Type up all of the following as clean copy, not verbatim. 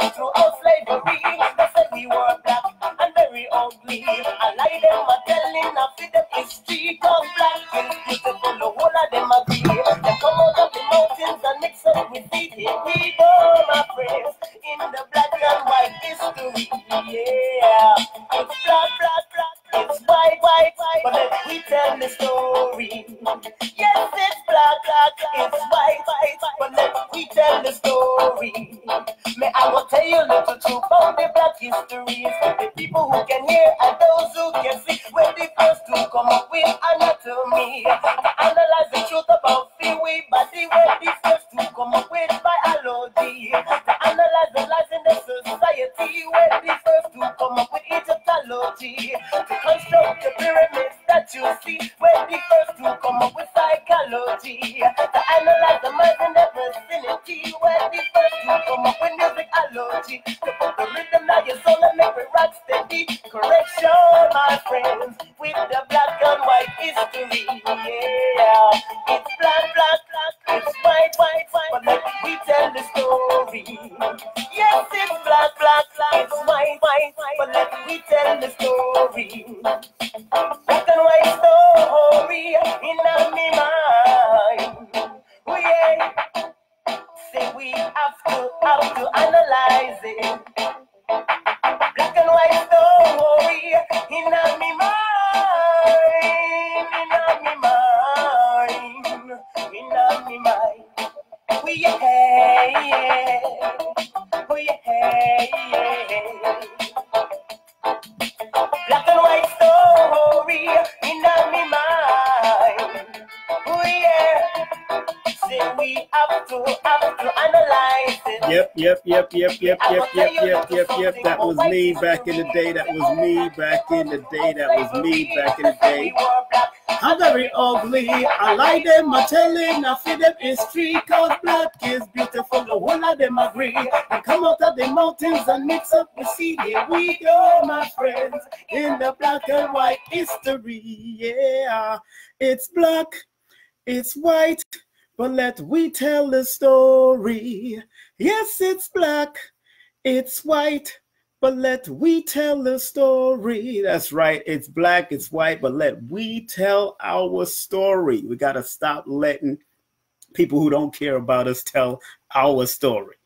down throughout slavery. They said we were black and very ugly. I lie them a telling a fit them history, cause black is beautiful, the whole of them agree. They come out of the mountains and mix up with feet. Here we go, my friends, in the black and white history. Yeah, it's black, black, black, it's white, white, white, but let we tell the story. Yes, it's black, black, it's white, white, but let we tell the story. May I will tell you a little truth about the black history. The people who can hear and those who can see, we're the first to come up with anatomy, to analyze the truth about the way body. We're the first to come up with biology, to analyze the lies in the society. We're the first to come up with Egyptology, to construct the pyramids that you see. We're the first to come up with psychology, to analyze the minds in the vicinity. We're the first to come up with musicology, to put the rhythm of your soul and make it rock steady. Correction, my friends, with the black and white history. Yeah, it's black, black, black, it's white, white, white, but let we tell the story. Yes, it's black, black, black, it's white, white, white, but let we tell the story. Black and white story in my mind. Oh yeah, say we have to analyze it. Black and white story in my mind, in my mind, in my mind. Oh yeah, yeah. Oh yeah, yeah. Black and white story in my mind. Oh yeah. Say we have to analyze it. Yep. That was me back in the day. That was me back in the day. That was me back in the day. I'm very ugly. I like them. I tell them. I feel them history. Cause black is beautiful. The whole of them agree. I come out of the mountains and mix up the sea. Here we go, my friends, in the black and white history. Yeah, it's black, it's white, but let we tell the story. Yes, it's black, it's white, but let we tell the story. That's right, it's black, it's white, but let we tell our story. We got to stop letting people who don't care about us tell our story.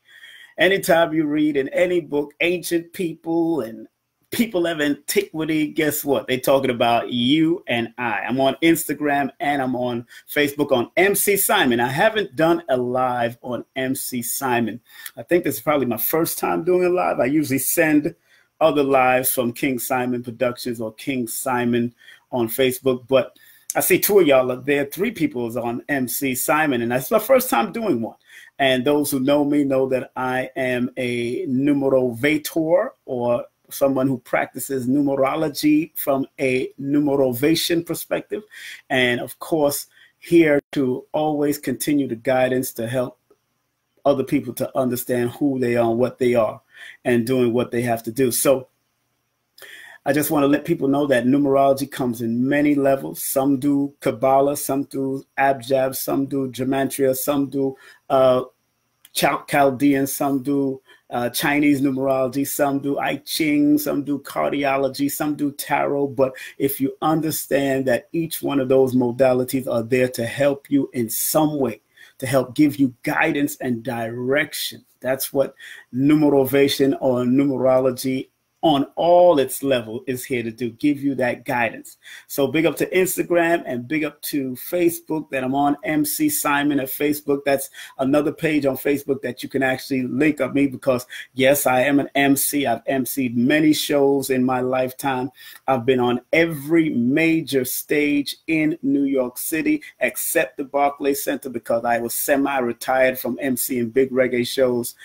Anytime you read in any book, ancient people and people of antiquity, guess what? They're talking about you and I. I'm on Instagram and I'm on Facebook on MC Simon. I haven't done a live on MC Simon. I think this is probably my first time doing a live. I usually send other lives from King Simon Productions or King Simon on Facebook, but I see two of y'all up there. 3 people is on MC Simon, and that's my first time doing one. And those who know me know that I am a numerovator, or someone who practices numerology from a numerovation perspective. And of course, here to always continue the guidance to help other people to understand who they are, what they are, and doing what they have to do. So I just want to let people know that numerology comes in many levels. Some do Kabbalah, some do Abjad, some do Gematria, some do Chaldean, some do Chinese numerology, some do I Ching, some do cardiology, some do tarot. But if you understand that each one of those modalities are there to help you in some way, to help give you guidance and direction, that's what numerovation or numerology on all its level is here to do, give you that guidance. So big up to Instagram and big up to Facebook that I'm on, MC Simon at Facebook. That's another page on Facebook that you can actually link up me, because yes, I am an MC. I've MC'd many shows in my lifetime. I've been on every major stage in New York City except the Barclays Center, because I was semi-retired from MCing big reggae shows.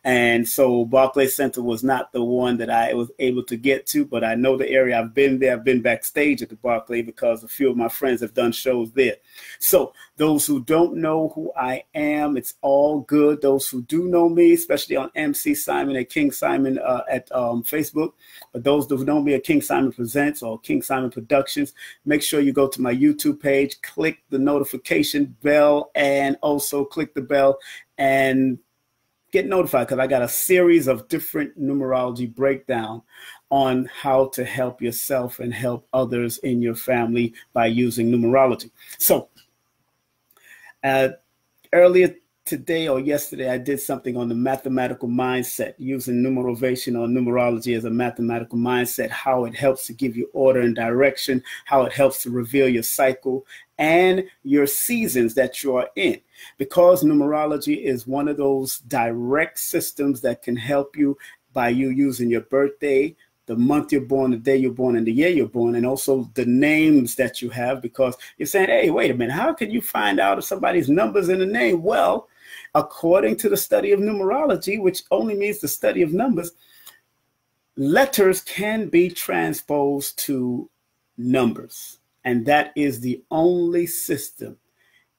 And so Barclays Center was not the one that I was able to get to, but I know the area. I've been there. I've been backstage at the Barclay because a few of my friends have done shows there. So those who don't know who I am, it's all good. Those who do know me, especially on MC Simon and King Simon at Facebook, but those who know me at King Simon Presents or King Simon Productions, make sure you go to my YouTube page, click the notification bell, and also click the bell and get notified, because I got a series of different numerology breakdown on how to help yourself and help others in your family by using numerology. So earlier today or yesterday, I did something on the mathematical mindset, using numerovation or numerology as a mathematical mindset, how it helps to give you order and direction, how it helps to reveal your cycle and your seasons that you are in. Because numerology is one of those direct systems that can help you by you using your birthday, the month you're born, the day you're born, and the year you're born, and also the names that you have, because you're saying, hey, wait a minute, how can you find out if somebody's number's in the name? Well, according to the study of numerology, which only means the study of numbers, letters can be transposed to numbers. And that is the only system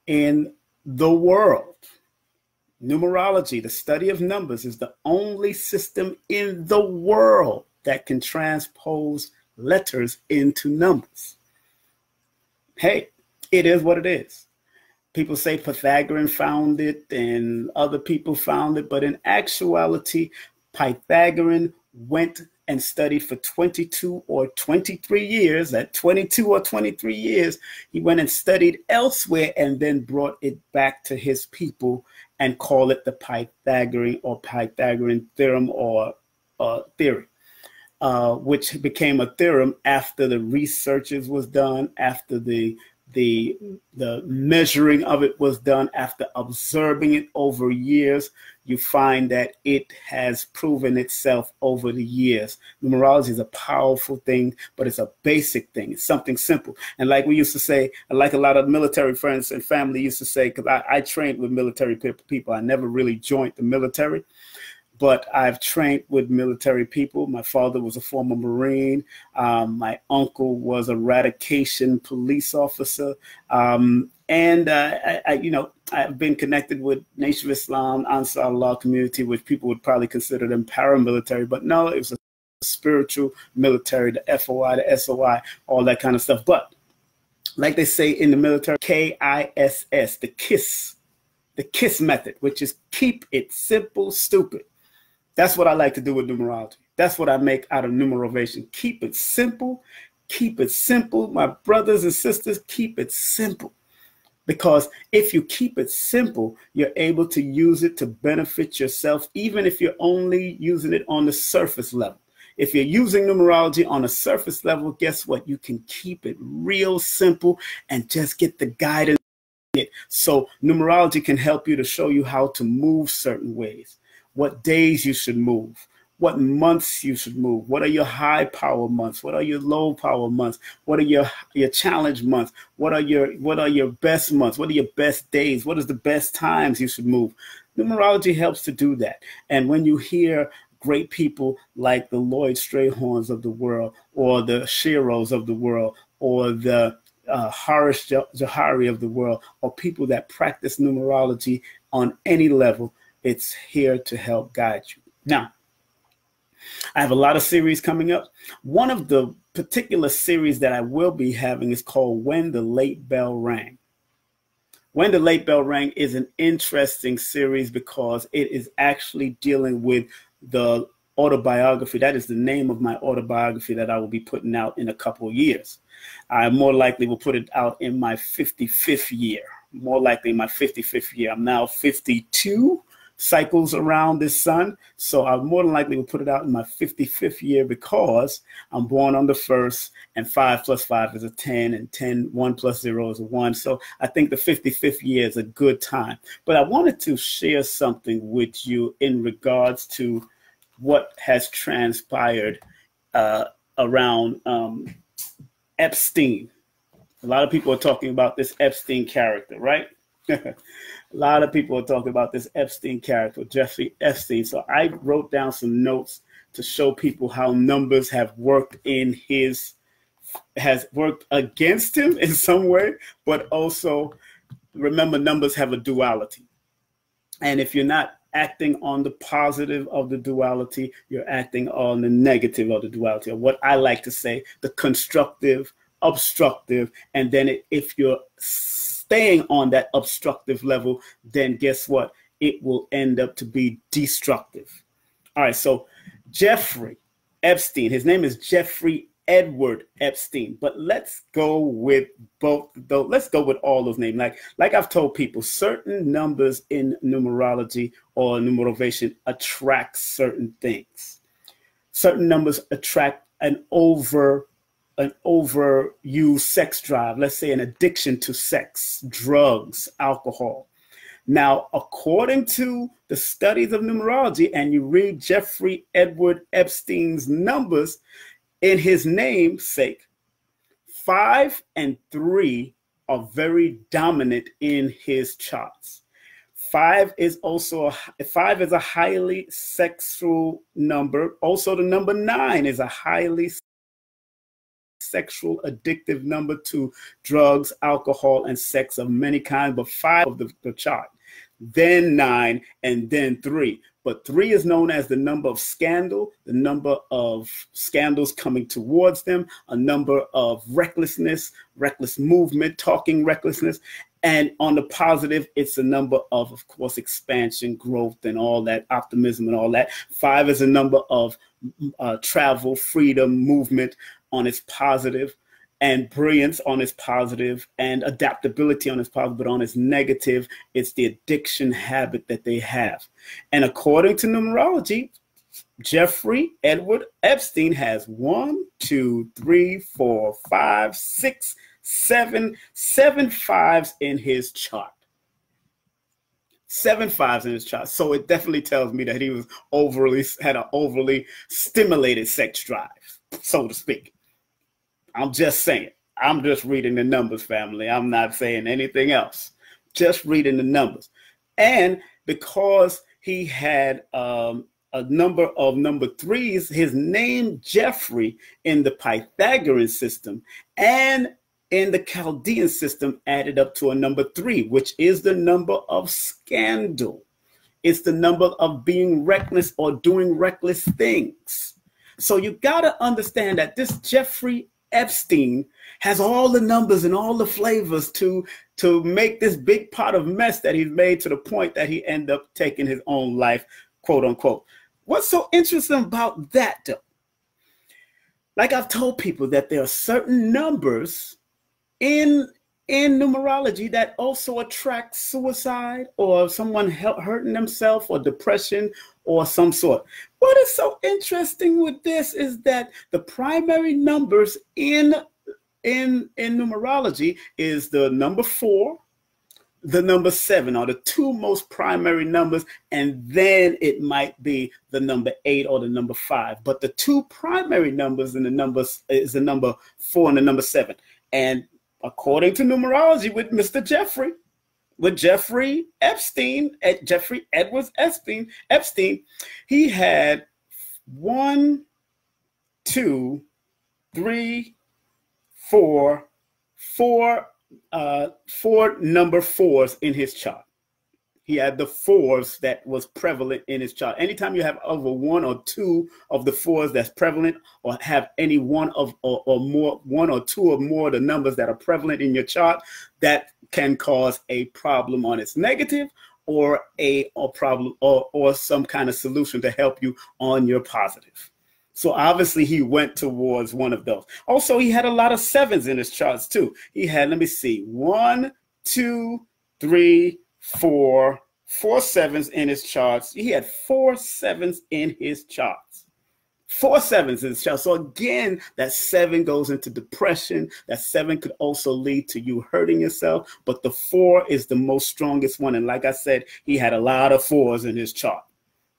in the world. Numerology, the study of numbers, is the only system in the world that can transpose letters into numbers. Hey, it is what it is. People say Pythagorean found it and other people found it, but in actuality, Pythagorean went and studied for 22 or 23 years. At 22 or 23 years, he went and studied elsewhere and then brought it back to his people and called it the Pythagorean theorem or theory. Which became a theorem after the researches was done, after the measuring of it was done, after observing it over years. You find that it has proven itself over the years. Numerology is a powerful thing, but it's a basic thing. It's something simple. And like we used to say, like a lot of military friends and family used to say, because I trained with military people. I never really joined the military, but I've trained with military people. My father was a former Marine. My uncle was a radication police officer. I've been connected with Nation of Islam, Ansar Allah community, which people would probably consider them paramilitary, but no, it was a spiritual military, the FOI, the SOI, all that kind of stuff. But like they say in the military, KISS, the KISS method, which is keep it simple, stupid. That's what I like to do with numerology. That's what I make out of numerovation. Keep it simple. Keep it simple. My brothers and sisters, keep it simple. Because if you keep it simple, you're able to use it to benefit yourself, even if you're only using it on the surface level. If you're using numerology on a surface level, guess what? You can keep it real simple and just get the guidance. So numerology can help you to show you how to move certain ways, what days you should move, what months you should move, what are your high power months, what are your low power months, what are your challenge months, what are your best months, what are your best days, what is the best times you should move. Numerology helps to do that. And when you hear great people like the Lloyd Strayhorns of the world, or the Shiros of the world, or the Harish Jahari of the world, or people that practice numerology on any level, it's here to help guide you. Now, I have a lot of series coming up. One of the particular series that I will be having is called When the Late Bell Rang. When the Late Bell Rang is an interesting series because it is actually dealing with the autobiography. That is the name of my autobiography that I will be putting out in a couple of years. I more likely will put it out in my 55th year. More likely my 55th year. I'm now 52 cycles around this sun. So I more than likely will put it out in my 55th year because I'm born on the 1st, and 5 plus 5 is a 10, and 1 plus 0 is a 1. So I think the 55th year is a good time. But I wanted to share something with you in regards to what has transpired around Epstein. A lot of people are talking about this Epstein character, right? A lot of people are talking about this Epstein character, Jeffrey Epstein. So I wrote down some notes to show people how numbers have worked has worked against him in some way, but also remember, numbers have a duality. And if you're not acting on the positive of the duality, you're acting on the negative of the duality, or what I like to say, the constructive, obstructive, and then if you're staying on that obstructive level, then guess what? it will end up to be destructive. All right, so Jeffrey Epstein, his name is Jeffrey Edward Epstein, but let's go with both those. Let's go with all those names. Like I've told people, certain numbers in numerology or numerovation attract certain things. Certain numbers attract an overused sex drive, let's say an addiction to sex, drugs, alcohol. Now, according to the studies of numerology, and you read Jeffrey Edward Epstein's numbers in his namesake, 5 and 3 are very dominant in his charts. 5 is a highly sexual number. Also, the number 9 is a highly sexual addictive number to drugs, alcohol, and sex of many kinds, but 5 of the chart, then 9, and then 3. But 3 is known as the number of scandal, the number of scandals coming towards them, a number of reckless movement, talking recklessness. And on the positive, it's a number of course, expansion, growth, and all that, optimism and all that. 5 is a number of travel, freedom, movement on its positive, and brilliance on its positive, and adaptability on its positive, but on its negative, it's the addiction habit that they have. And according to numerology, Jeffrey Edward Epstein has 1, 2, 3, 4, 5, 6, 7 5s in his chart. 7 5s in his chart. So it definitely tells me that he was had an overly stimulated sex drive, so to speak. I'm just saying. I'm just reading the numbers, family. I'm not saying anything else. Just reading the numbers. And because he had a number of number 3s, his name Jeffrey in the Pythagorean system and in the Chaldean system added up to a number 3, which is the number of scandal. It's the number of being reckless or doing reckless things. So you got to understand that this Jeffrey Epstein has all the numbers and all the flavors to make this big pot of mess that he's made, to the point that he ended up taking his own life, quote unquote. What's so interesting about that, though? Like I've told people, that there are certain numbers in numerology that also attract suicide or someone hurting themselves or depression or some sort. What is so interesting with this is that the primary numbers in numerology is the number 4, the number 7 are the 2 most primary numbers, and then it might be the number 8 or the number 5. But the 2 primary numbers in the numbers is the number 4 and the number 7. And according to numerology, with Mr. Jeffrey, with Jeffrey Epstein, Jeffrey Edwards Epstein, he had 1, 2, 3, 4 number 4s in his chart. He had the 4s that was prevalent in his chart. Anytime you have over 1 or 2 of the 4s that's prevalent, or have any one or 2 or more of the numbers that are prevalent in your chart, that can cause a problem on its negative, or problem or some kind of solution to help you on your positive. So obviously he went towards one of those. Also, he had a lot of 7s in his charts too. He had, let me see, 1, 2, 3, 4 7s in his charts. He had 4 7s in his charts. 4 7s in his charts. So again, that 7 goes into depression. That 7 could also lead to you hurting yourself. But the 4 is the most strongest one. And like I said, he had a lot of 4s in his chart.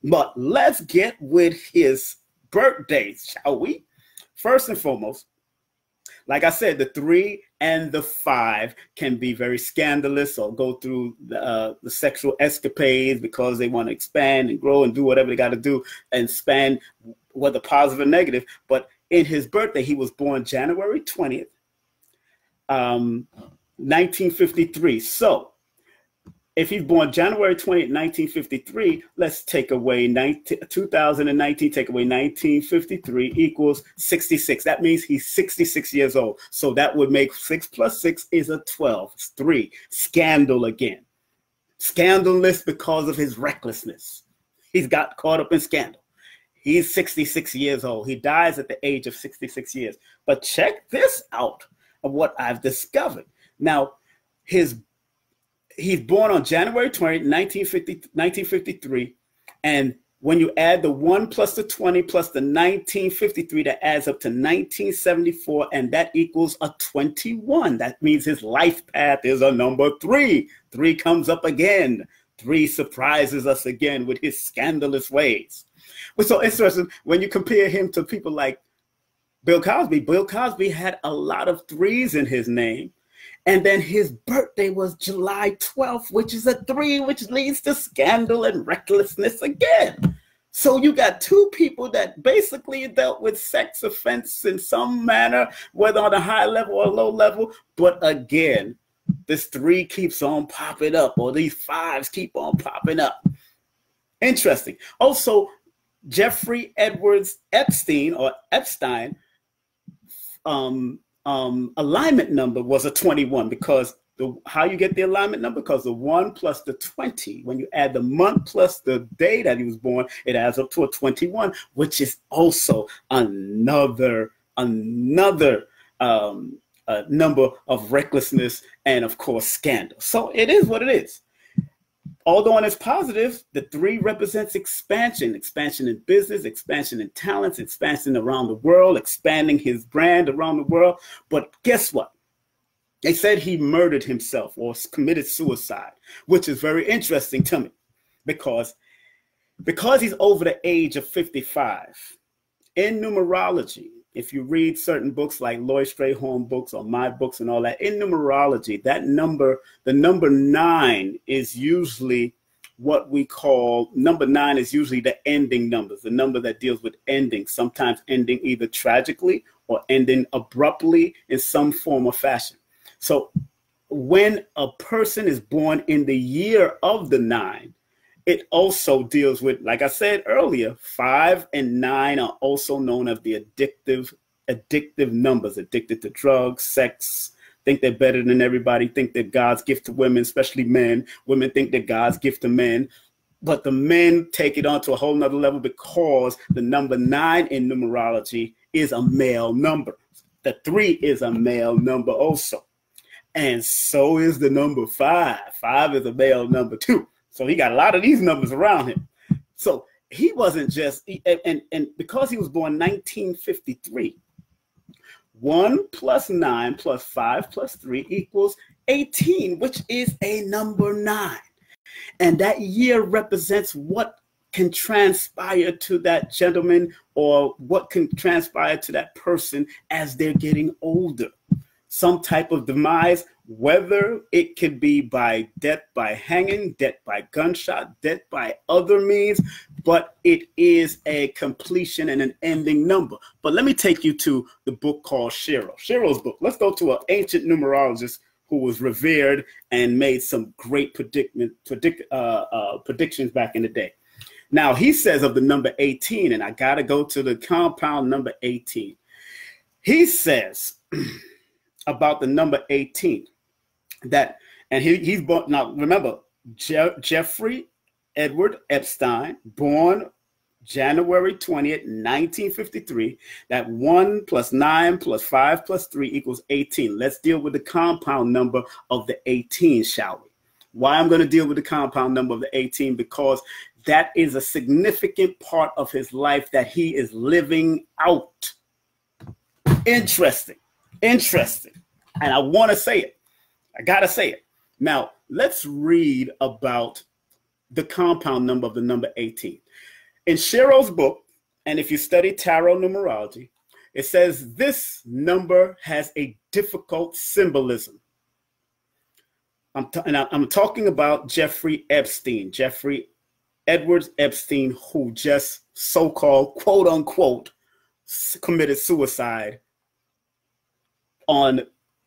But let's get with his birthdays, shall we? First and foremost, like I said, the 3 and the 5 can be very scandalous or go through the sexual escapades because they want to expand and grow and do whatever they got to do and span, whether positive or negative. But in his birthday, he was born January 20th, 1953. So if he's born January 20th, 1953, let's take away 2019, take away 1953 equals 66. That means he's 66 years old. So that would make 6 plus 6 is a 12. It's 3. Scandal again. Scandalous because of his recklessness. He's got caught up in scandal. He's 66 years old. He dies at the age of 66 years. But check this out of what I've discovered. Now, he's born on January 20, 1953. And when you add the 1 plus the 20 plus the 1953, that adds up to 1974, and that equals a 21. That means his life path is a number 3. 3 comes up again. 3 surprises us again with his scandalous ways. What's so interesting, when you compare him to people like Bill Cosby had a lot of 3s in his name. And then his birthday was July 12th, which is a 3, which leads to scandal and recklessness again. So you got 2 people that basically dealt with sex offense in some manner, whether on a high level or low level. But again, this 3 keeps on popping up, or these 5s keep on popping up. Interesting. Also, Jeffrey Edwards Epstein, or Epstein, alignment number was a 21, because how you get the alignment number? Because the 1 plus the 20, when you add the month plus the day that he was born, it adds up to a 21, which is also another number of recklessness and, of course, scandal. So it is what it is. Although on its positive, the 3 represents expansion in business, expansion in talents, expansion around the world, expanding his brand around the world. But guess what? They said he murdered himself or committed suicide, which is very interesting to me because he's over the age of 55. In numerology, if you read certain books like Lloyd Strayhorn books or my books and all that, in numerology, that number, the number 9 is usually what we call, number 9 is usually the ending numbers, the number that deals with ending, sometimes ending either tragically or ending abruptly in some form or fashion. So when a person is born in the year of the 9, it also deals with, like I said earlier, 5 and 9 are also known as the addictive numbers, addicted to drugs, sex, think they're better than everybody, think they're God's gift to women, especially men. Women think they're God's gift to men. But the men take it on to a whole nother level because the number 9 in numerology is a male number. The 3 is a male number also. And so is the number 5. 5 is a male number too. So he got a lot of these numbers around him. So he wasn't just, and because he was born 1953, 1 plus 9 plus 5 plus 3 equals 18, which is a number 9. And that year represents what can transpire to that gentleman or what can transpire to that person as they're getting older. Some type of demise, whether it could be by death by hanging, death by gunshot, death by other means, but it is a completion and an ending number. But let me take you to the book called Shiro. Shiro's book. Let's go to an ancient numerologist who was revered and made some great predictions back in the day. Now, he says of the number 18, and I got to go to the compound number 18. He says about the number 18 that, and he's born, now remember, Jeffrey Edward Epstein, born January 20th, 1953, that 1 plus 9 plus 5 plus 3 equals 18. Let's deal with the compound number of the 18, shall we? Why I'm going to deal with the compound number of the 18? Because that is a significant part of his life that he is living out. Interesting. And I want to say it. I got to say it. Now, let's read about the compound number of the number 18. In Shiro's book, and if you study tarot numerology, it says this number has a difficult symbolism. I'm talking about Jeffrey Epstein, Jeffrey Edwards Epstein, who just so-called, quote unquote, committed suicide on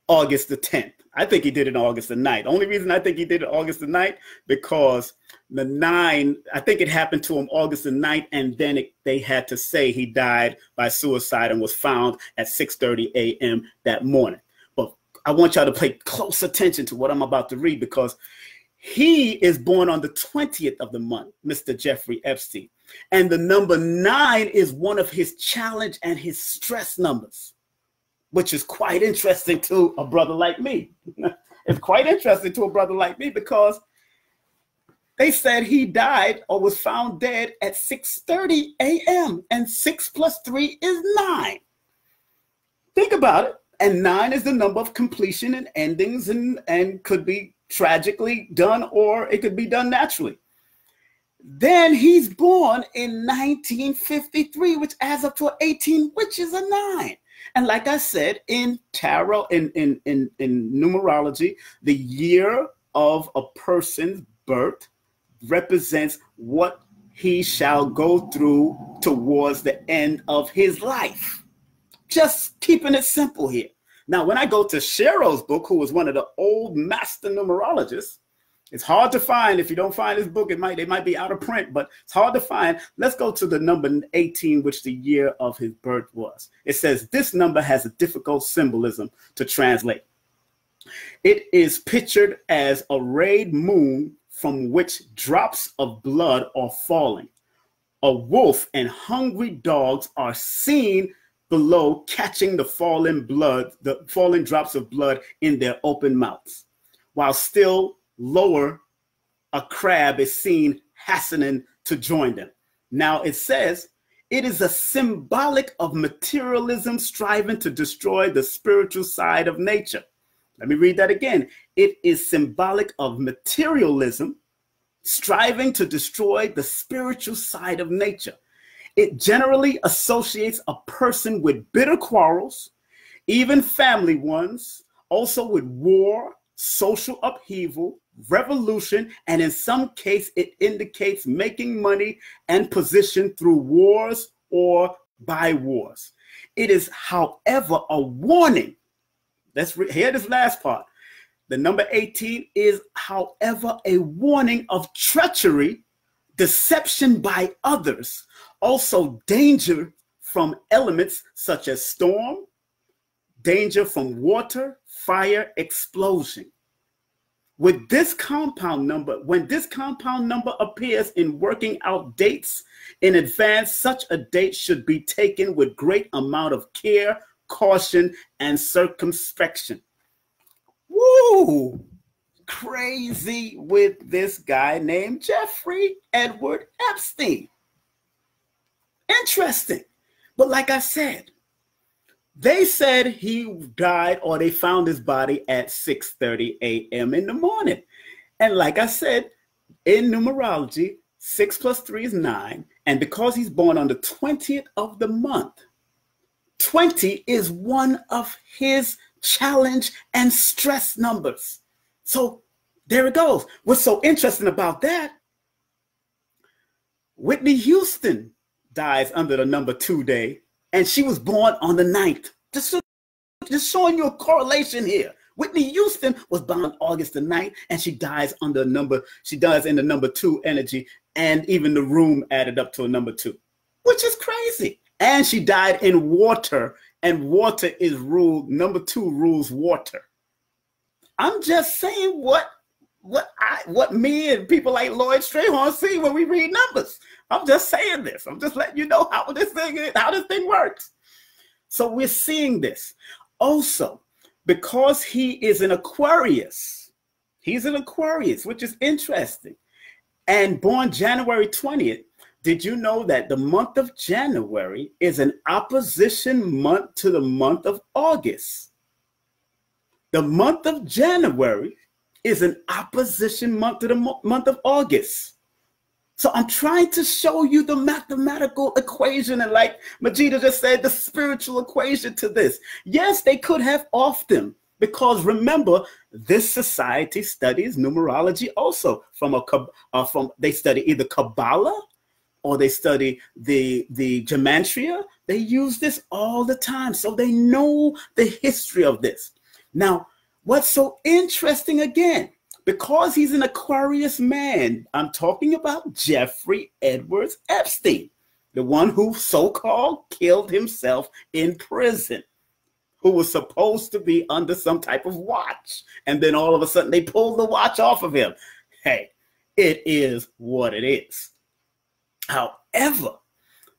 August the 10th. I think he did it on August the 9th. Only reason I think he did it August the 9th, because the 9, I think it happened to him August the 9th, and then they had to say he died by suicide and was found at 6:30 a.m. that morning. But I want y'all to pay close attention to what I'm about to read, because He is born on the 20th of the month, Mr. Jeffrey Epstein. And the number 9 is one of his challenge and his stress numbers, which is quite interesting to a brother like me. It's quite interesting to a brother like me because they said he died or was found dead at 6:30 a.m. and 6 plus 3 is 9. Think about it. And 9 is the number of completion and endings and could be tragically done or it could be done naturally. Then he's born in 1953, which adds up to an 18, which is a 9. And like I said, in tarot, in numerology, the year of a person's birth represents what he shall go through towards the end of his life. Just keeping it simple here. Now, when I go to Cheryl's book, who was one of the old master numerologists, it's hard to find. If you don't find his book, it might be out of print, but it's hard to find. Let's go to the number 18, which the year of his birth was. It says this number has a difficult symbolism to translate. It is pictured as a rayed moon from which drops of blood are falling. A wolf and hungry dogs are seen below, catching the falling drops of blood in their open mouths, while still lower, a crab is seen hastening to join them. Now it says it is a symbolic of materialism striving to destroy the spiritual side of nature. Let me read that again. It is symbolic of materialism striving to destroy the spiritual side of nature. It generally associates a person with bitter quarrels, even family ones, also with war, social upheaval, revolution, and in some case, it indicates making money and position through wars or by wars. It is, however, a warning. Let's hear this last part. The number 18 is, however, a warning of treachery, deception by others, also danger from elements such as storm, danger from water, fire, explosion. With this compound number, when this compound number appears in working out dates in advance, such a date should be taken with great amount of care, caution, and circumspection. Woo! Crazy with this guy named Jeffrey Edward Epstein. Interesting. But like I said, they said he died or they found his body at 6:30 a.m. in the morning. And like I said, in numerology, 6 plus 3 is 9. And because he's born on the 20th of the month, 20 is one of his challenge and stress numbers. So there it goes. What's so interesting about that, Whitney Houston dies under the number 2 day, and she was born on the 9th. Just showing you a correlation here. Whitney Houston was born August the 9th, and she dies in the number 2 energy, and even the room added up to a number 2, which is crazy. And she died in water, and water is ruled, number 2 rules water. I'm just saying what me and people like Lloyd Strayhorn see when we read numbers. I'm just saying this. I'm just letting you know how this thing works. So we're seeing this. Also, because he is an Aquarius, he's an Aquarius, which is interesting, and born January 20th, did you know that the month of January is an opposition month to the month of August? The month of January is an opposition month to the month of August. So I'm trying to show you the mathematical equation, and like Majida just said, the spiritual equation to this. Yes, they could have off them, because remember, this society studies numerology also they study either Kabbalah or they study the gematria. They use this all the time, so they know the history of this. Now, what's so interesting again, because he's an Aquarius man, I'm talking about Jeffrey Edwards Epstein, the one who so-called killed himself in prison, who was supposed to be under some type of watch. And then all of a sudden they pulled the watch off of him. hey, it is what it is. However,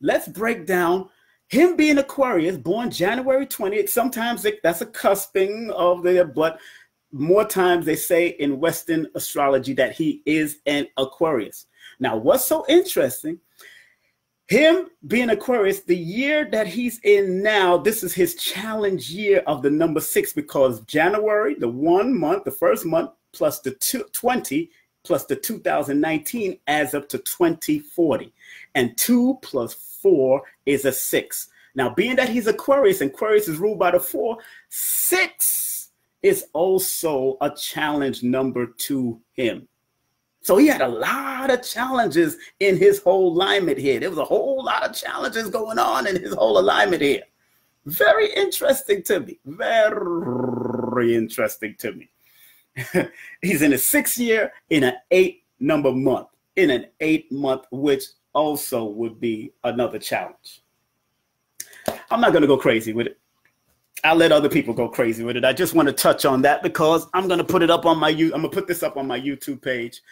let's break down him being Aquarius, born January 20th. Sometimes that's a cusping of the, but more times they say in Western astrology that he is an Aquarius. Now, what's so interesting, him being Aquarius, the year that he's in now, this is his challenge year of the number 6, because January, the 1 month, the first month, plus the 20, plus the 2019 adds up to 2040. And 2 plus 4 is a 6. Now, being that he's Aquarius, and Aquarius is ruled by the 4, 6 is also a challenge number to him. So he had a lot of challenges in his whole alignment here. There was a whole lot of challenges going on in his whole alignment here. Very interesting to me. Very interesting to me. He's in his 6th year in an 8-number month. In an 8-month, which also would be another challenge. I'm not going to go crazy with it. I'll let other people go crazy with it. I just want to touch on that because I'm going to put it up on my I'm going to put this up on my YouTube page.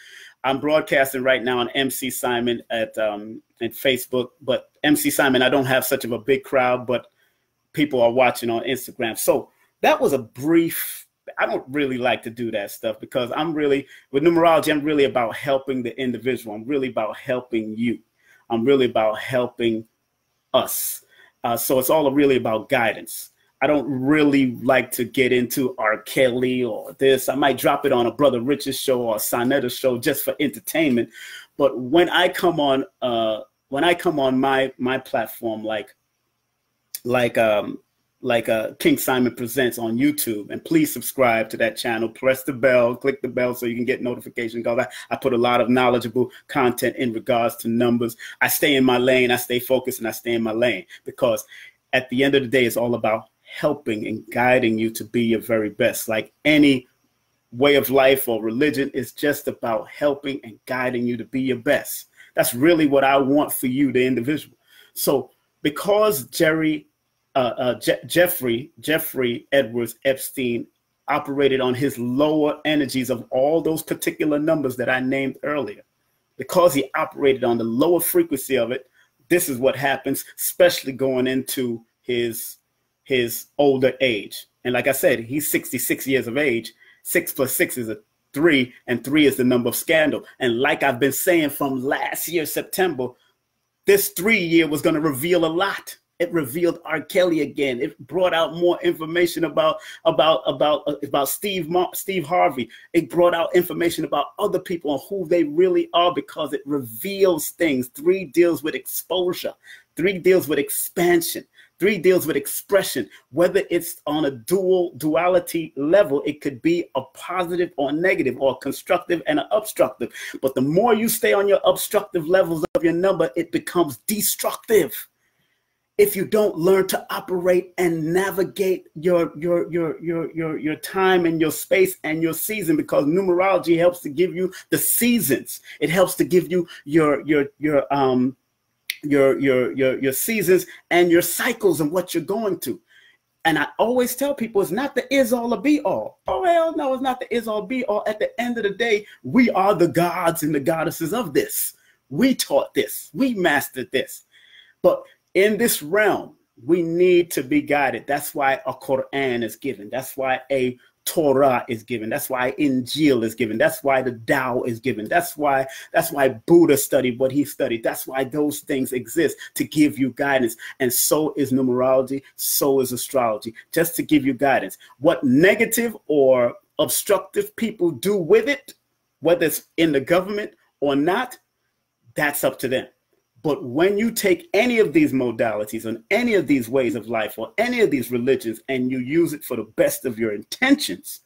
I'm broadcasting right now on MC Simon at Facebook, but MC Simon, I don't have such of a big crowd, but people are watching on Instagram. So that was a brief. I don't really like to do that stuff because I'm really, with numerology, I'm really about helping the individual. I'm really about helping you. I'm really about helping us. So it's all really about guidance. I don't really like to get into R. Kelly or this. I might drop it on a Brother Rich's show or a Sonetta show just for entertainment. But when I come on my platform, like King Simon Presents on YouTube, and please subscribe to that channel. Press the bell, click the bell so you can get notifications. I put a lot of knowledgeable content in regards to numbers. I stay in my lane, I stay focused, and I stay in my lane because at the end of the day, it's all about helping and guiding you to be your very best. Like any way of life or religion, is just about helping and guiding you to be your best. That's really what I want for you, the individual. So because Jeffrey Edwards Epstein operated on his lower energies of all those particular numbers that I named earlier, because he operated on the lower frequency of it, this is what happens, especially going into his older age. And like I said, he's 66 years of age. 6 plus 6 is a 3, and 3 is the number of scandal. And like I've been saying from last year, September, this 3 year was going to reveal a lot. It revealed R. Kelly again. It brought out more information about Steve Harvey. It brought out information about other people and who they really are, because it reveals things. 3 deals with exposure. 3 deals with expansion. 3 deals with expression. Whether it's on a duality level, it could be a positive or negative, or constructive and an obstructive. But the more you stay on your obstructive levels of your number, it becomes destructive. If you don't learn to operate and navigate your time and your space and your season, because numerology helps to give you the seasons. It helps to give you your seasons and your cycles and what you're going to. And I always tell people, it's not the is all or be all. Oh, hell no, it's not the is all be all. At the end of the day, we are the gods and the goddesses of this. We taught this. We mastered this. But in this realm, we need to be guided. That's why a Quran is given. That's why a Torah is given. That's why Injil is given. That's why the Tao is given. That's why Buddha studied what he studied. That's why those things exist, to give you guidance. And so is numerology. So is astrology, just to give you guidance. What negative or obstructive people do with it, whether it's in the government or not, that's up to them. But when you take any of these modalities and any of these ways of life or any of these religions and you use it for the best of your intentions,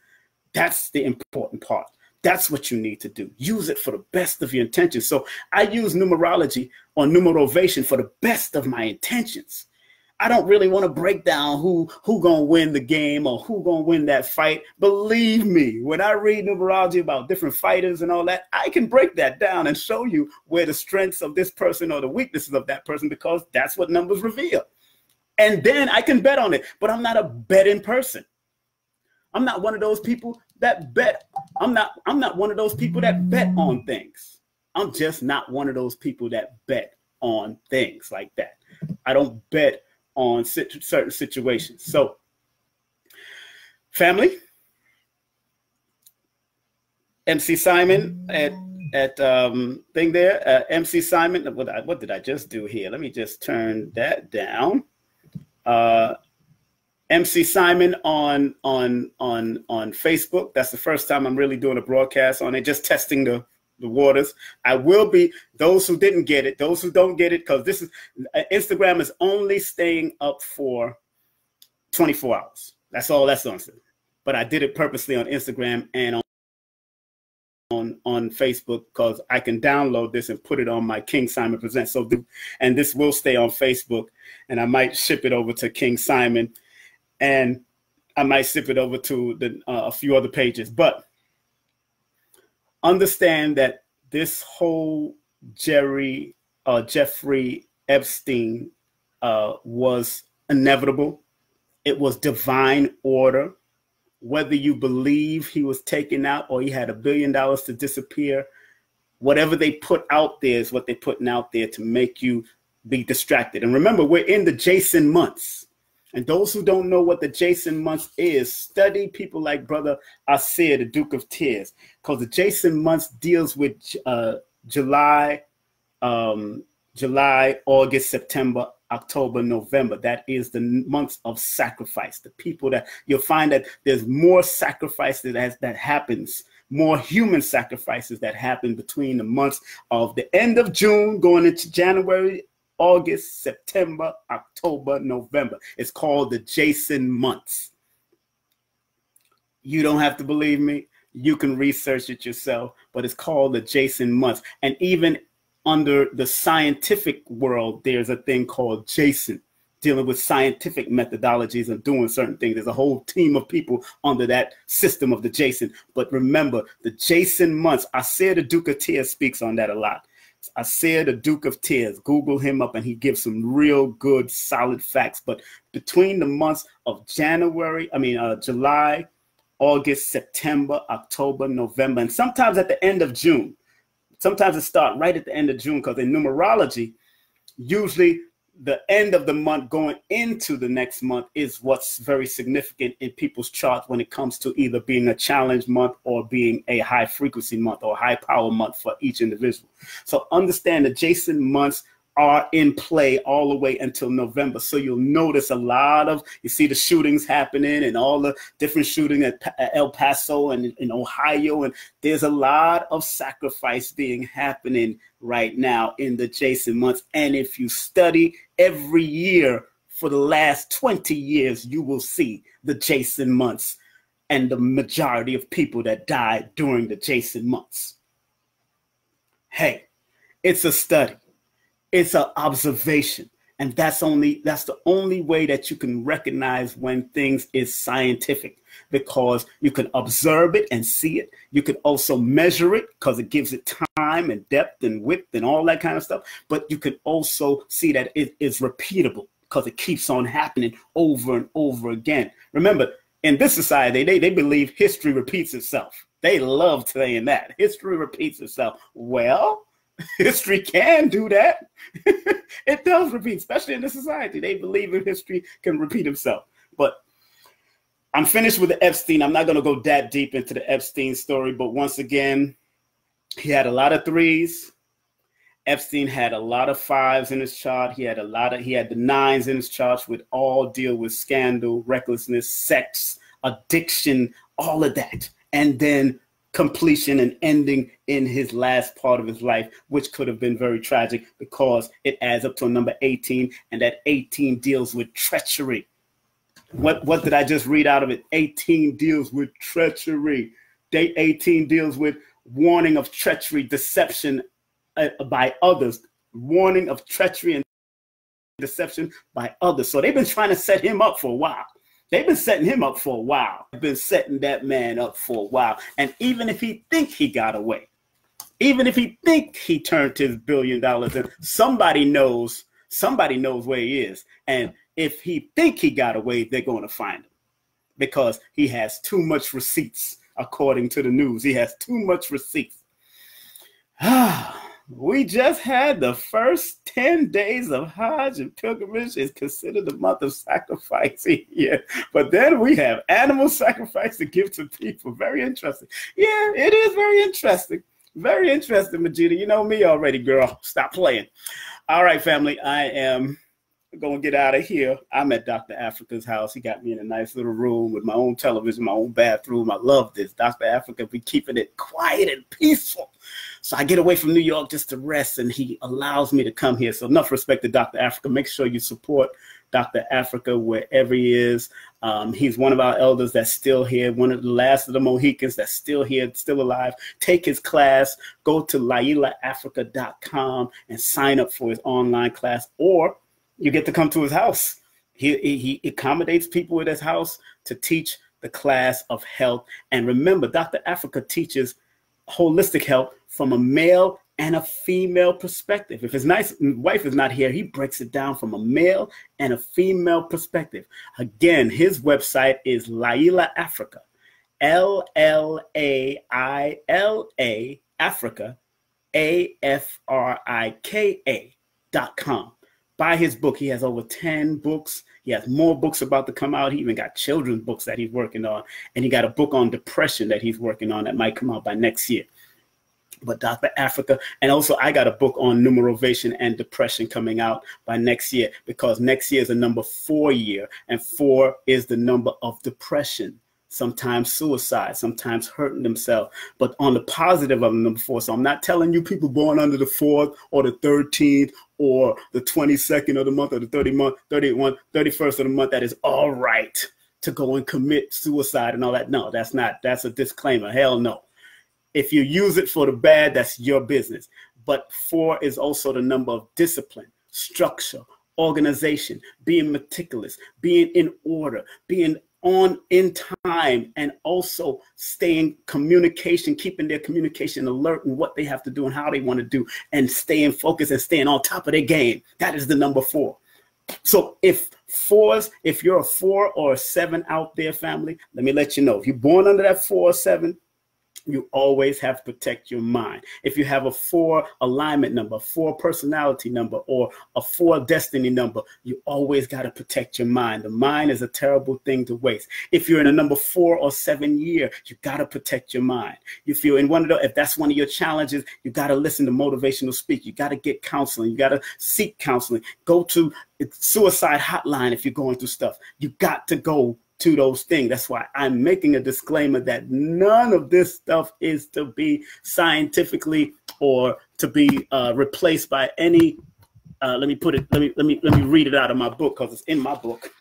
that's the important part. That's what you need to do. Use it for the best of your intentions. So I use numerology or numerovation for the best of my intentions. I don't really want to break down who gonna win the game or who gonna win that fight. Believe me, when I read numerology about different fighters and all that, I can break that down and show you where the strengths of this person or the weaknesses of that person, because that's what numbers reveal. And then I can bet on it, but I'm not a betting person. I'm not one of those people that bet. I'm not one of those people that bet on things. I'm just not one of those people that bet on things like that. I don't bet on certain situations. So, family, MC Simon at thing there. MC Simon. What did I just do here? Let me just turn that down. MC Simon on Facebook. That's the first time I'm really doing a broadcast on it, just testing the waters. I will be, those who didn't get it, those who don't get it, because this is, Instagram is only staying up for 24 hours. That's all that's on. But I did it purposely on Instagram and on Facebook, because I can download this and put it on my King Simon Presents. So, and this will stay on Facebook, and I might ship it over to King Simon, and I might ship it over to a few other pages. But understand that this whole Jeffrey Epstein was inevitable. It was divine order. Whether you believe he was taken out or he had $1 billion to disappear, whatever they put out there is what they're putting out there to make you be distracted. And remember, we're in the Jason months. And those who don't know what the Jason months is, study people like Brother Asir, the Duke of Tears, because the Jason months deals with July, August, September, October, November. That is the months of sacrifice. The people that you'll find that there's more sacrifices that happens, more human sacrifices that happen between the months of the end of June going into January, August, September, October, November. It's called the Jason months. You don't have to believe me. You can research it yourself, but it's called the Jason months. And even under the scientific world, there's a thing called Jason, dealing with scientific methodologies and doing certain things. There's a whole team of people under that system of the Jason. But remember, the Jason months, Asir the Duke of Tears speaks on that a lot. Asir the Duke of Tears, Google him up and he gives some real good, solid facts. But between the months of July, August, September, October, November, and sometimes at the end of June, sometimes it starts right at the end of June, because in numerology, usually the end of the month going into the next month is what's very significant in people's charts when it comes to either being a challenge month or being a high frequency month or high power month for each individual. So understand the Jason months are in play all the way until November. So you'll notice you see the shootings happening and all the different shootings at El Paso and in Ohio. And there's a lot of sacrifice being happening right now in the Jason months. And if you study every year for the last 20 years, you will see the Jason months and the majority of people that died during the Jason months. Hey, it's a study. It's an observation, and that's the only way that you can recognize when things is scientific, because you can observe it and see it. You can also measure it because it gives it time and depth and width and all that kind of stuff. But you can also see that it is repeatable because it keeps on happening over and over again. Remember, in this society, they believe history repeats itself. They love saying that. History repeats itself. Well, history can do that. It does repeat, especially in this society. They believe in history can repeat itself. But I'm finished with the Epstein. I'm not going to go that deep into the Epstein story. But once again, he had a lot of threes. Epstein had a lot of fives in his chart. He had the nines in his chart, which all deal with scandal, recklessness, sex, addiction, all of that. And then completion and ending in his last part of his life, which could have been very tragic because it adds up to a number 18, and that 18 deals with treachery. What did I just read out of it? 18 deals with treachery. Day 18 deals with warning of treachery, deception by others, warning of treachery and deception by others. So they've been trying to set him up for a while. They've been setting him up for a while. They've been setting that man up for a while. And even if he think he got away, even if he think he turned his $1 billion in, somebody knows where he is. And if he think he got away, they're going to find him because he has too much receipts according to the news. He has too much receipts. We just had the first 10 days of Hajj, and pilgrimage is considered the month of sacrificing. Yeah, but then we have animal sacrifice to give to people. Very interesting. Yeah, it is very interesting. Very interesting, Majida. You know me already, girl. Stop playing. All right, family, I am going to get out of here. I'm at Dr. Africa's house. He got me in a nice little room with my own television, my own bathroom. I love this. Dr. Africa, we keeping it quiet and peaceful. So I get away from New York just to rest, and he allows me to come here. So enough respect to Dr. Africa. Make sure you support Dr. Africa wherever he is. He's one of our elders that's still here, one of the last of the Mohicans that's still here, still alive. Take his class. Go to lailaafrica.com and sign up for his online class, or you get to come to his house. He accommodates people at his house to teach the class of health. And remember, Dr. Africa teaches holistic health from a male and a female perspective. If his wife is not here, he breaks it down from a male and a female perspective. Again, his website is Laila Africa, LLAILA Africa, AFRIKA.com. Buy his book. He has over 10 books. He has more books about to come out. He even got children's books that he's working on. And he got a book on depression that he's working on that might come out by next year. But Dr. Africa, and also I got a book on numerovation and depression coming out by next year, because next year is a number 4 year, and 4 is the number of depression. Sometimes suicide, sometimes hurting themselves, but on the positive of number 4. So I'm not telling you people born under the 4th or the 13th or the 22nd of the month or the 31st of the month that is all right to go and commit suicide and all that. No, that's not. That's a disclaimer. Hell no. If you use it for the bad, that's your business. But 4 is also the number of discipline, structure, organization, being meticulous, being in order, being on in time, and also staying communication, keeping their communication alert and what they have to do and how they want to do, and staying focused and staying on top of their game. That is the number 4. So if you're a 4 or a 7 out there, family, let me let you know. If you're born under that 4 or 7, you always have to protect your mind. If you have a 4 alignment number, 4 personality number, or a 4 destiny number, you always got to protect your mind. The mind is a terrible thing to waste. If you're in a number 4 or 7 year, you got to protect your mind. If you're in if that's one of your challenges, you got to listen to motivational speak. You got to get counseling. You got to seek counseling. Go to suicide hotline if you're going through stuff. You got to go to those things. That's why I'm making a disclaimer that none of this stuff is to be scientifically or to be replaced by any. Let me read it out of my book, because it's in my book.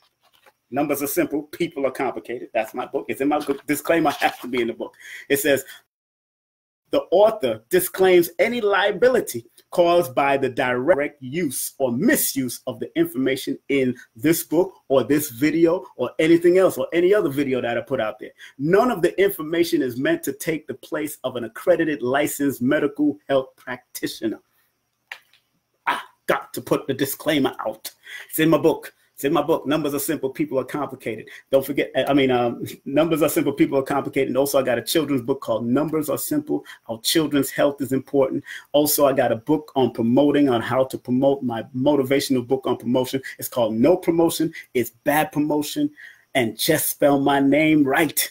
Numbers are simple. People are complicated. That's my book. It's in my book. Disclaimer has to be in the book. It says, the author disclaims any liability caused by the direct use or misuse of the information in this book or this video or anything else or any other video that I put out there. None of the information is meant to take the place of an accredited licensed medical health practitioner. I got to put the disclaimer out. It's in my book. It's in my book. Numbers are simple. People are complicated. Don't forget. Numbers are simple. People are complicated. And also, I got a children's book called Numbers Are Simple. How Children's Health is Important. Also, I got a book on promoting, on how to promote, my motivational book on promotion. It's called No Promotion. It's Bad Promotion. And Just Spell My Name Right.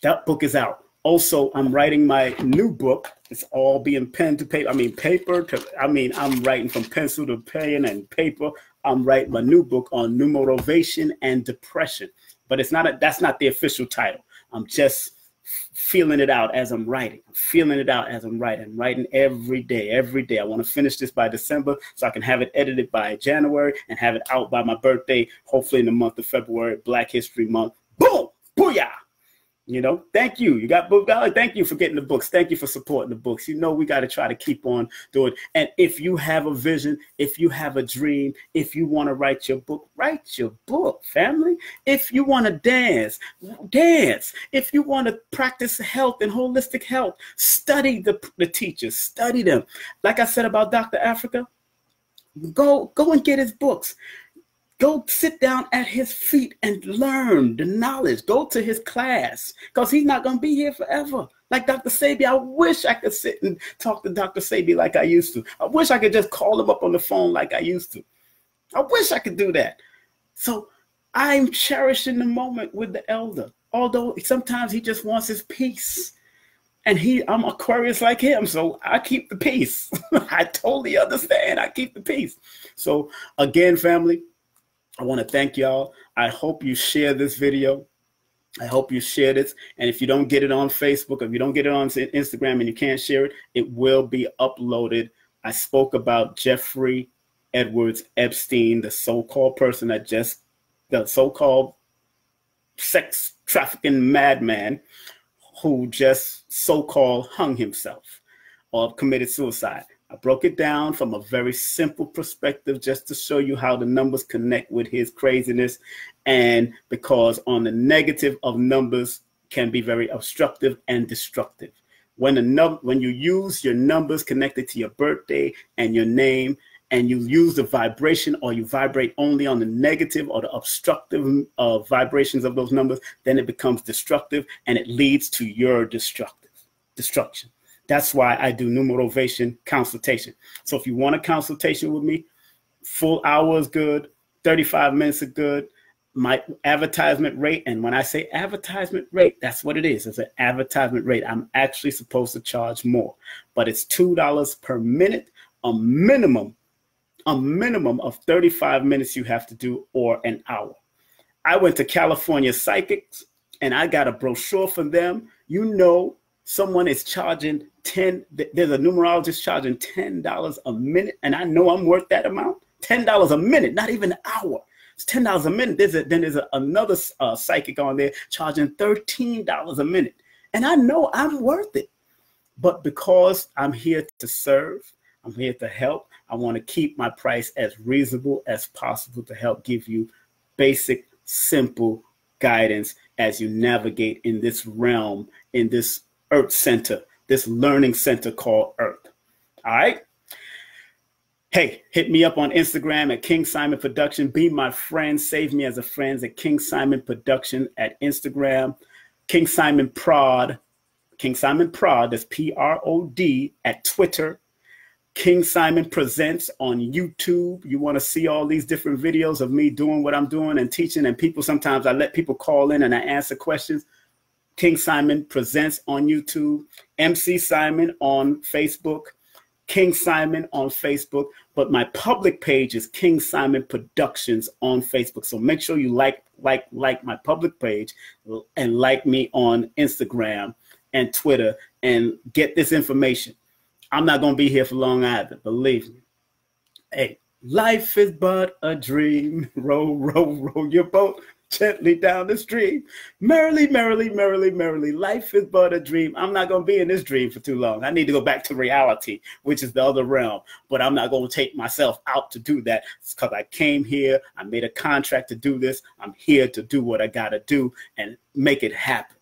That book is out. Also, I'm writing my new book. It's all being pen to paper. I'm writing from pencil to pen and paper. I'm writing my new book on numerovation and depression. But that's not the official title. I'm just feeling it out as I'm writing. I'm writing every day. I want to finish this by December so I can have it edited by January and have it out by my birthday, hopefully in the month of February, Black History Month. Boom! Booyah! You know, thank you. You got book dollar. Thank you for getting the books. Thank you for supporting the books. You know, we got to try to keep on doing. And if you have a vision, if you have a dream, if you want to write your book, family. If you want to dance. If you want to practice health and holistic health, study the teachers, study them. Like I said about Dr. Africa, go and get his books. Go sit down at his feet and learn the knowledge. Go to his class, because he's not going to be here forever. Like Dr. Sebi, I wish I could sit and talk to Dr. Sebi like I used to. I wish I could just call him up on the phone like I used to. I wish I could do that. So I'm cherishing the moment with the elder, although sometimes he just wants his peace. And I'm Aquarius like him, so I keep the peace. I totally understand. I keep the peace. So again, family, I want to thank y'all. I hope you share this video. I hope you share this. And if you don't get it on Facebook, if you don't get it on Instagram and you can't share it, it will be uploaded. I spoke about Jeffrey Edwards Epstein, the so-called person that the so-called sex trafficking madman who just so-called hung himself or committed suicide. I broke it down from a very simple perspective just to show you how the numbers connect with his craziness, and because on the negative of numbers can be very obstructive and destructive. When you use your numbers connected to your birthday and your name, and you use the vibration, or you vibrate only on the negative or the obstructive vibrations of those numbers, then it becomes destructive and it leads to your destruction. That's why I do Numerovation Consultation. So if you want a consultation with me, full hour is good, 35 minutes is good. My advertisement rate, and when I say advertisement rate, that's what it is. It's an advertisement rate. I'm actually supposed to charge more, but it's $2 per minute, a minimum of 35 minutes you have to do, or an hour. I went to California Psychics and I got a brochure from them. You know, someone is charging there's a numerologist charging $10 a minute, and I know I'm worth that amount. $10 a minute, not even an hour. It's $10 a minute. There's another psychic on there charging $13 a minute, and I know I'm worth it. But because I'm here to serve, I'm here to help, I want to keep my price as reasonable as possible to help give you basic, simple guidance as you navigate in this realm, in this Earth Center, this learning center called Earth. All right? Hey, hit me up on Instagram at King Simon Production. Be my friend. Save me as a friend at King Simon Production at Instagram. King Simon Prod. King Simon Prod, that's P-R-O-D, at Twitter. King Simon Presents on YouTube. You want to see all these different videos of me doing what I'm doing and teaching, and people, sometimes I let people call in and I answer questions. King Simon Presents on YouTube. MC Simon on Facebook. King Simon on Facebook. But my public page is King Simon Productions on Facebook. So make sure you like my public page and like me on Instagram and Twitter and get this information. I'm not going to be here for long either, believe me. Hey, life is but a dream. Row, row, row your boat gently down the stream. Merrily, merrily, merrily, merrily. Life is but a dream. I'm not going to be in this dream for too long. I need to go back to reality, which is the other realm. But I'm not going to take myself out to do that. It's because I came here. I made a contract to do this. I'm here to do what I got to do and make it happen.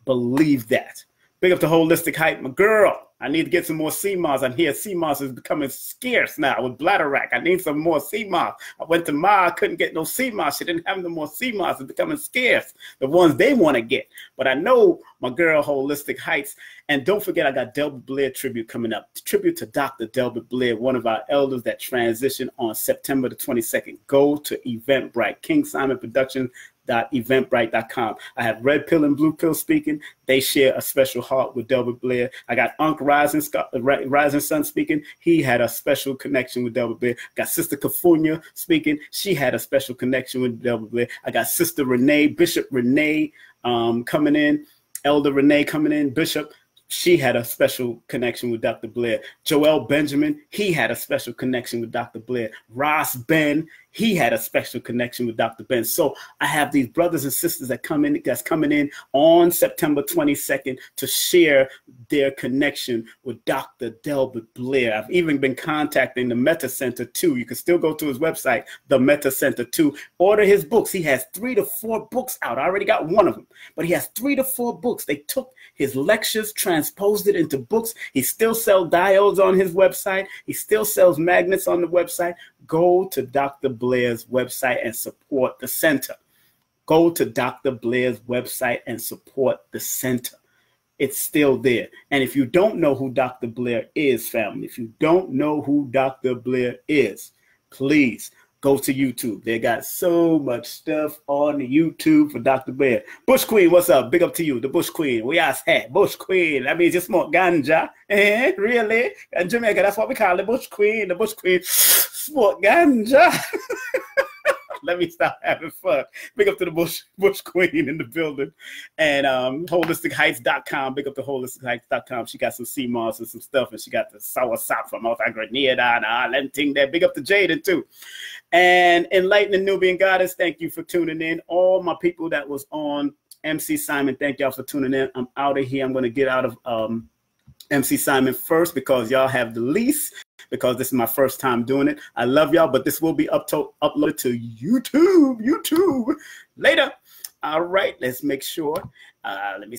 Believe that. Big up to Holistic Hype, my girl. I need to get some more sea moss. I'm here. Sea moss is becoming scarce now with bladder rack. I need some more sea moss. I went to Ma, I couldn't get no sea moss. She didn't have no more sea moss. It's becoming scarce. The ones they want to get. But I know my girl Holistic Heights. And don't forget, I got Delbert Blair tribute coming up. Tribute to Dr. Delbert Blair, one of our elders that transitioned on September the 22nd. Go to Eventbrite, King Simon Productions. .eventbrite.com. I have Red Pill and Blue Pill speaking. They share a special heart with Delbert Blair. I got Unc Rising Sun speaking. He had a special connection with Delbert Blair. Got Sister Kafunya speaking. She had a special connection with Delbert Blair. I got Sister Renee, Bishop Renee coming in. Elder Renee coming in. Bishop. She had a special connection with Dr. Blair. Joel Benjamin, he had a special connection with Dr. Blair. Ross Ben, he had a special connection with Dr. Ben. So I have these brothers and sisters that's coming in on September 22nd to share their connection with Dr. Delbert Blair. I've even been contacting the Meta Center too. You can still go to his website, the Meta Center too. Order his books. He has 3 to 4 books out. I already got one of them, but he has 3 to 4 books. They took his lectures, translated transposed it into books. He still sells diodes on his website. He still sells magnets on the website. Go to Dr. Blair's website and support the center. Go to Dr. Blair's website and support the center. It's still there. And if you don't know who Dr. Blair is, family, if you don't know who Dr. Blair is, please go to YouTube. They got so much stuff on YouTube for Dr. Blair. Bush Queen, what's up? Big up to you, the Bush Queen. We ask, hey, Bush Queen. That means you smoke ganja. Eh? Really? In Jamaica, that's what we call the Bush Queen. The Bush Queen smoke ganja. Let me stop having fun. Big up to the Bush Queen in the building. And holisticheights.com. Big up to holisticheights.com. She got some sea moss and some stuff, and she got the sour sop from North Grenada and all that thing there. Big up to Jaden too. And Enlightening Nubian Goddess, thank you for tuning in. All my people that was on MC Simon, thank y'all for tuning in. I'm out of here. I'm going to get out of MC Simon first because y'all have the least, because this is my first time doing it. I love y'all, but this will be uploaded to YouTube. Later. All right, let's make sure. Let me